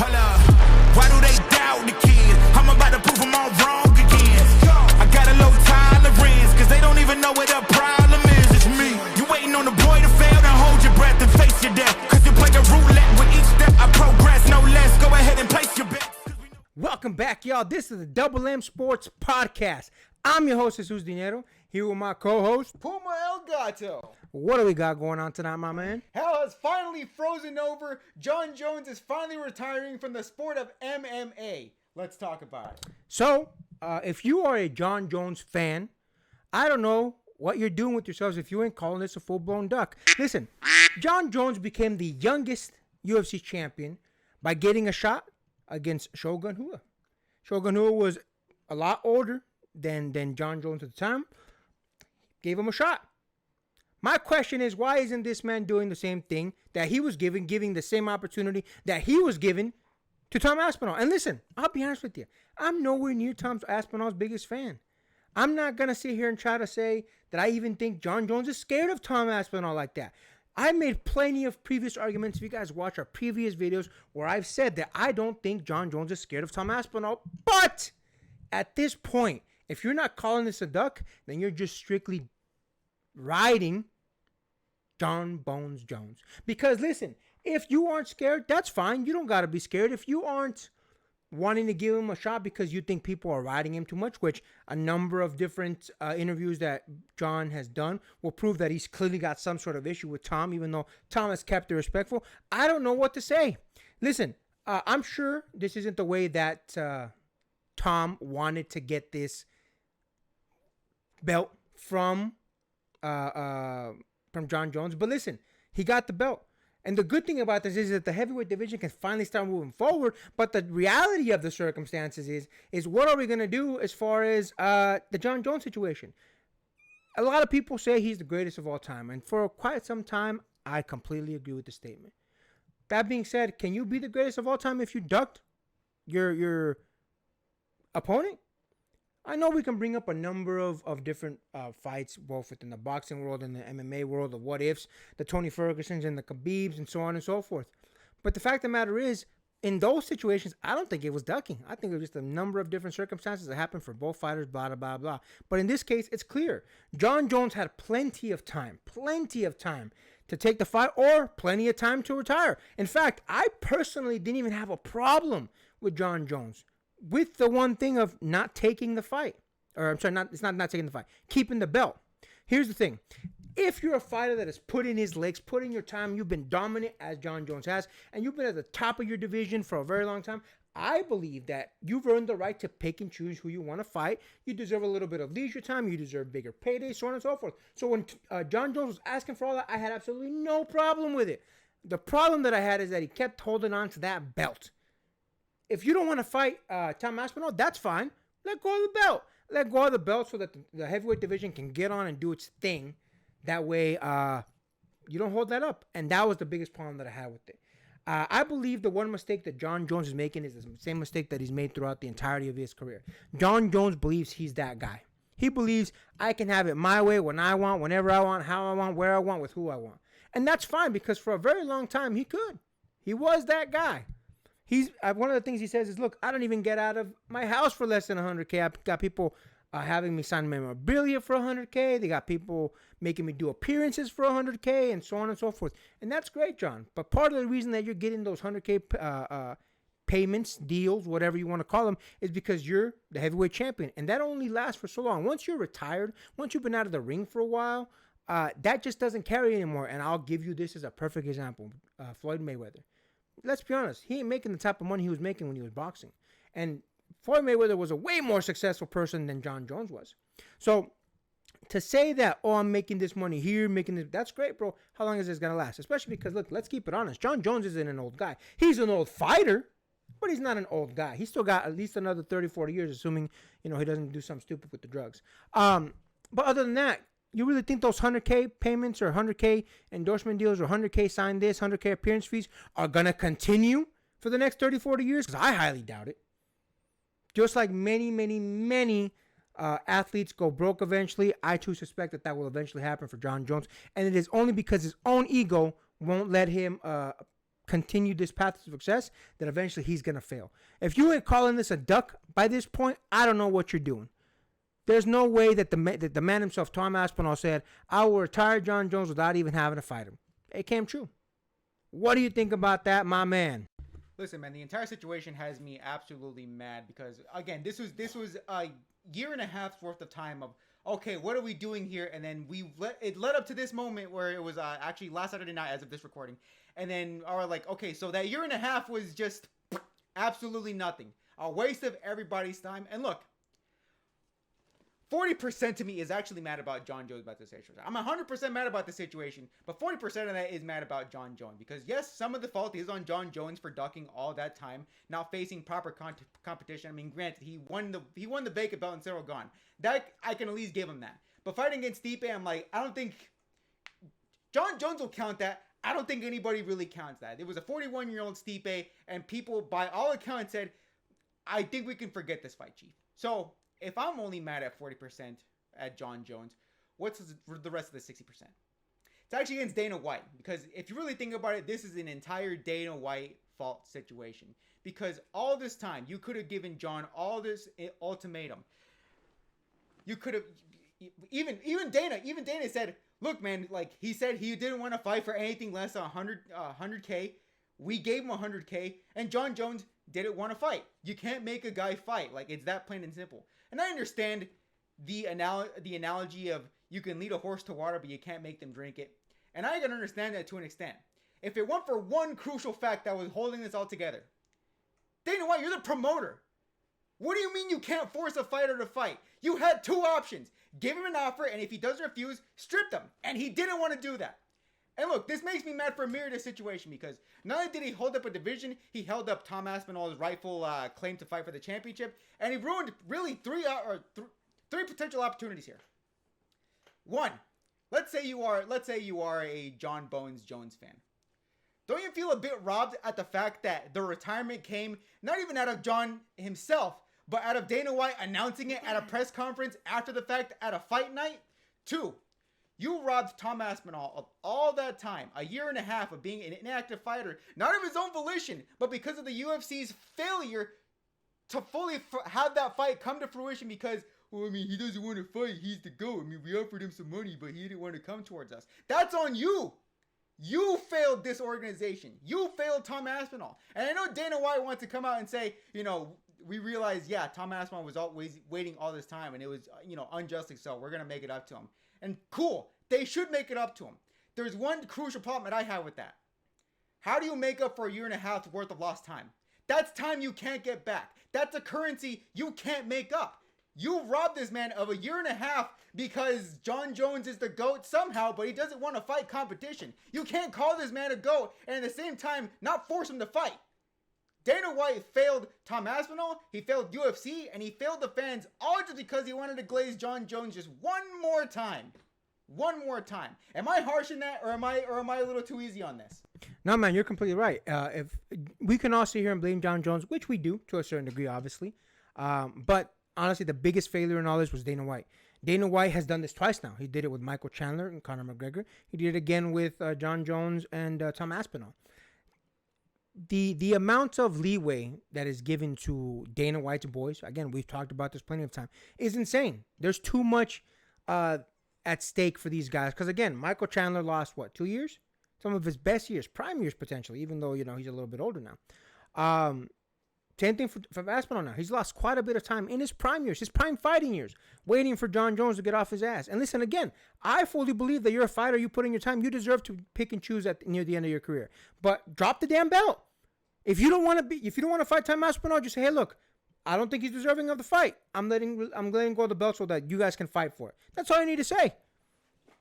Hold up, why do they doubt the kid? I'm about to prove them all wrong again. I got a low tolerance, cause they don't even know what the problem is. It's me. You waiting on the boy to fail, then hold your breath and face your death. Cause you play a roulette with each step I progress, no less. Go ahead and place your bet. Welcome back, y'all. This is the Double M Sports Podcast. I'm your host, Jesus Dinero, here with my co-host, Puma El Gato. What do we got going on tonight, my man? Hell has finally frozen over. Jon Jones is finally retiring from the sport of MMA. Let's talk about it. So, if you are a Jon Jones fan, I don't know what you're doing with yourselves if you ain't calling this a full-blown duck. Listen, Jon Jones became the youngest UFC champion by getting a shot against Shogun Rua. Shogun Rua was a lot older than Jon Jones at the time. Gave him a shot. My question is, why isn't this man doing the same thing that he was giving the same opportunity that he was given to Tom Aspinall? And listen, I'll be honest with you. I'm nowhere near Tom Aspinall's biggest fan. I'm not going to sit here and try to say that I even think Jon Jones is scared of Tom Aspinall like that. I made plenty of previous arguments. If you guys watch our previous videos where I've said that I don't think Jon Jones is scared of Tom Aspinall. But at this point, if you're not calling this a duck, then you're just strictly riding Jon Bones Jones. Because listen, if you aren't scared, that's fine. You don't got to be scared. If you aren't wanting to give him a shot because you think people are riding him too much, which a number of different interviews that Jon has done will prove that he's clearly got some sort of issue with Tom, even though Tom has kept it respectful. I don't know what to say. Listen, I'm sure this isn't the way that Tom wanted to get this belt from Jon Jones, but listen, he got the belt. And the good thing about this is that the heavyweight division can finally start moving forward. But the reality of the circumstances is what are we going to do as far as the Jon Jones situation? A lot of people say he's the greatest of all time. And for quite some time, I completely agree with the statement. That being said, can you be the greatest of all time if you ducked your opponent? I know we can bring up a number of different fights, both within the boxing world and the MMA world, the what-ifs, the Tony Fergusons and the Khabibs and so on and so forth. But the fact of the matter is, in those situations, I don't think it was ducking. I think it was just a number of different circumstances that happened for both fighters, blah, blah, blah, blah. But in this case, it's clear. Jon Jones had plenty of time to take the fight or plenty of time to retire. In fact, I personally didn't even have a problem with Jon Jones, with the one thing of not taking the fight. Or I'm sorry, it's not taking the fight. Keeping the belt. Here's the thing. If you're a fighter that has put in his legs, put in your time, you've been dominant as Jon Jones has, and you've been at the top of your division for a very long time, I believe that you've earned the right to pick and choose who you want to fight. You deserve a little bit of leisure time. You deserve bigger paydays, so on and so forth. So when Jon Jones was asking for all that, I had absolutely no problem with it. The problem that I had is that he kept holding on to that belt. If you don't want to fight Tom Aspinall, that's fine. Let go of the belt. Let go of the belt so that the heavyweight division can get on and do its thing. That way, you don't hold that up. And that was the biggest problem that I had with it. I believe the one mistake that Jon Jones is making is the same mistake that he's made throughout the entirety of his career. Jon Jones believes he's that guy. He believes I can have it my way, when I want, whenever I want, how I want, where I want, with who I want. And that's fine, because for a very long time, he could. He was that guy. He's one of the things he says is, look, I don't even get out of my house for less than $100K. I've got people having me sign memorabilia for $100K. They got people making me do appearances for $100K, and so on and so forth. And that's great, Jon. But part of the reason that you're getting those $100K payments, deals, whatever you want to call them, is because you're the heavyweight champion. And that only lasts for so long. Once you're retired, once you've been out of the ring for a while, that just doesn't carry anymore. And I'll give you this as a perfect example. Floyd Mayweather. Let's be honest. He ain't making the type of money he was making when he was boxing. And Floyd Mayweather was a way more successful person than Jon Jones was. So to say that, oh, I'm making this money here, making this, that's great, bro. How long is this going to last? Especially because, look, let's keep it honest. Jon Jones isn't an old guy. He's an old fighter, but he's not an old guy. He's still got at least another 30, 40 years, assuming, he doesn't do something stupid with the drugs. But other than that, you really think those 100K payments or 100K endorsement deals or 100K sign this, 100K appearance fees are going to continue for the next 30, 40 years? Because I highly doubt it. Just like many athletes go broke eventually, I too suspect that will eventually happen for Jon Jones. And it is only because his own ego won't let him continue this path of success, then eventually he's going to fail. If you ain't calling this a duck by this point, I don't know what you're doing. There's no way that the man himself, Tom Aspinall, said, I will retire Jon Jones without even having to fight him. It came true. What do you think about that, my man? Listen, man, the entire situation has me absolutely mad because, again, this was a year and a half's worth of time of, okay, what are we doing here? And then it led up to this moment where it was actually last Saturday night as of this recording. And then are like, okay, so that year and a half was just absolutely nothing. A waste of everybody's time. And look, 40% to me is actually mad about Jon Jones about the situation. I'm 100% mad about the situation, but 40% of that is mad about Jon Jones because yes, some of the fault is on Jon Jones for ducking all that time, not facing proper competition. I mean, granted, he won the vacant belt and Cyril gone. That I can at least give him that. But fighting against Stipe, I'm like, I don't think Jon Jones will count that. I don't think anybody really counts that. It was a 41-year-old Stipe, and people, by all accounts, said, I think we can forget this fight, Chief. So if I'm only mad at 40% at Jon Jones, what's the rest of the 60%? It's actually against Dana White. Because if you really think about it, this is an entire Dana White fault situation. Because all this time, you could have given Jon all this ultimatum. You could have... Even Dana said, look, man, like, he said he didn't want to fight for anything less than 100K. We gave him 100K. And Jon Jones didn't want to fight. You can't make a guy fight. Like, it's that plain and simple. And I understand the analogy of you can lead a horse to water, but you can't make them drink it. And I can understand that to an extent. If it weren't for one crucial fact that was holding this all together. Dana White, you're the promoter. What do you mean you can't force a fighter to fight? You had two options. Give him an offer, and if he does refuse, strip him. And he didn't want to do that. And look, this makes me mad for a myriad of situation because not only did he hold up a division, he held up Tom Aspinall's rightful claim to fight for the championship, and he ruined really three potential opportunities here. One, let's say you are a Jon Bones Jones fan. Don't you feel a bit robbed at the fact that the retirement came not even out of Jon himself, but out of Dana White announcing it at a press conference after the fact at a fight night? Two, you robbed Tom Aspinall of all that time, a year and a half of being an inactive fighter, not of his own volition, but because of the UFC's failure to fully have that fight come to fruition because, well, I mean, he doesn't want to fight, he's the GOAT. I mean, we offered him some money, but he didn't want to come towards us. That's on you. You failed this organization. You failed Tom Aspinall. And I know Dana White wants to come out and say, you know, we realize, yeah, Tom Aspinall was always waiting all this time and it was, you know, unjustly so. We're going to make it up to him. And cool, they should make it up to him. There's one crucial problem that I have with that. How do you make up for a year and a half worth of lost time? That's time you can't get back. That's a currency you can't make up. You robbed this man of a year and a half because Jon Jones is the GOAT somehow, but he doesn't want to fight competition. You can't call this man a GOAT and at the same time not force him to fight. Dana White failed Tom Aspinall, he failed UFC, and he failed the fans all just because he wanted to glaze Jon Jones just one more time. One more time. Am I harsh in that, or am I a little too easy on this? No, man, you're completely right. If we can all sit here and blame Jon Jones, which we do to a certain degree, obviously, but honestly, the biggest failure in all this was Dana White. Dana White has done this twice now. He did it with Michael Chandler and Conor McGregor. He did it again with Jon Jones and Tom Aspinall. The amount of leeway that is given to Dana White's boys, again, we've talked about this plenty of time, is insane. There's too much at stake for these guys. Because, again, Michael Chandler lost, 2 years? Some of his best years, prime years potentially, even though, you know, he's a little bit older now. Same thing for Aspinall now. He's lost quite a bit of time in his prime years, his prime fighting years, waiting for Jon Jones to get off his ass. And listen, again, I fully believe that you're a fighter, you put in your time, you deserve to pick and choose near the end of your career. But drop the damn belt. If you don't want to fight Tom Aspinall, just say, hey, look, I don't think he's deserving of the fight. I'm letting go of the belt so that you guys can fight for it. That's all you need to say.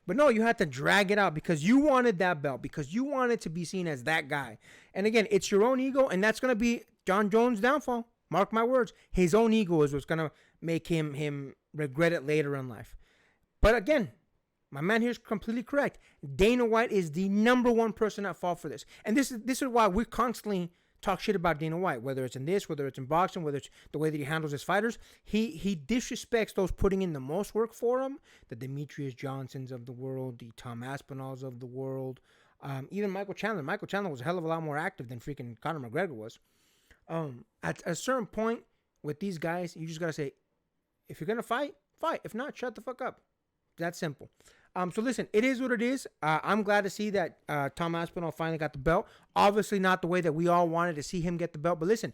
But no, you had to drag it out because you wanted that belt, because you wanted to be seen as that guy. And again, it's your own ego, and that's going to be Jon Jones' downfall. Mark my words. His own ego is what's going to make him regret it later in life. But again, my man here is completely correct. Dana White is the number one person at fault for this. And this is why we constantly talk shit about Dana White, whether it's in this, whether it's in boxing, whether it's the way that he handles his fighters. He disrespects those putting in the most work for him, the Demetrius Johnsons of the world, the Tom Aspinalls of the world, Even Michael Chandler. Michael Chandler was a hell of a lot more active than freaking Conor McGregor was. At a certain point with these guys, you just gotta say, if you're gonna fight, fight. If not, shut the fuck up. That's simple. So listen, it is what it is. I'm glad to see that Tom Aspinall finally got the belt. Obviously not the way that we all wanted to see him get the belt. But listen,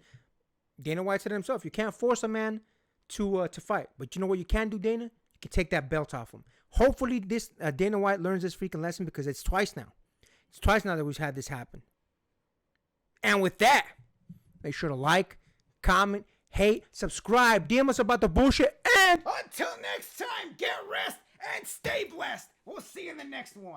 Dana White said it himself. You can't force a man to fight. But you know what you can do, Dana? You can take that belt off him. Hopefully this Dana White learns this freaking lesson, because it's twice now. It's twice now that we've had this happen. And with that, make sure to like, comment, hate, subscribe, DM us about the bullshit, and Until next time, get rest and stay blessed. We'll see you in the next one.